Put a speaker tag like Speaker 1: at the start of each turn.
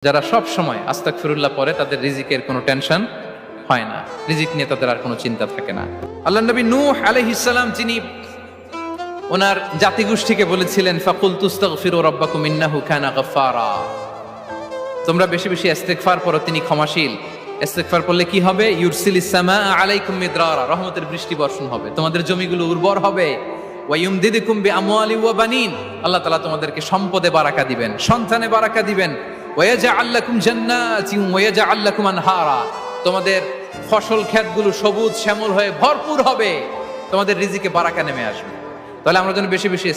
Speaker 1: যারা সব সময় আস্তাগফিরুল্লাহ পড়ে তাদের রিজিকের কোনো টেনশন হয় না, রিজিক নিয়ে তাদের আর কোনো চিন্তা থাকে না। আল্লাহ নবী নূহ আলাইহিস সালাম যিনি ওনার জাতিগোষ্ঠীকে বলেছিলেন ফাকুল তুস্তাগফিরু রাব্বাকুম ইন্নাহু কানা গাফফারা, তোমরা বেশি বেশি ইস্তিগফার পড়ো, তিনি ক্ষমাশীল। ইস্তিগফার পড়লে কি হবে? ইউরসিলিস সামাআ আলাইকুম মিদরারা, রহমতের বৃষ্টি বর্ষণ হবে, তোমাদের জমিগুলো উর্বর হবে। ওয়া ইউমদিদুকুম বিআমওয়ালি ওয়া বানিন, আল্লাহ তাআলা তোমাদেরকে সম্পদে বারাকা দিবেন, সন্তানে বারাকা দিবেন। ওয়া ইয়াজআল লাকুম জান্নাতিন ওয়া ইয়াজআল লাকুম আনহারা, তোমাদের ফসল ক্ষেতগুলো সবুজ শ্যামল হয়ে ভরপুর হবে, তোমাদের রিজিকে বারাকা নেমে আসবে। তাহলে আমরা যেন বেশি বেশি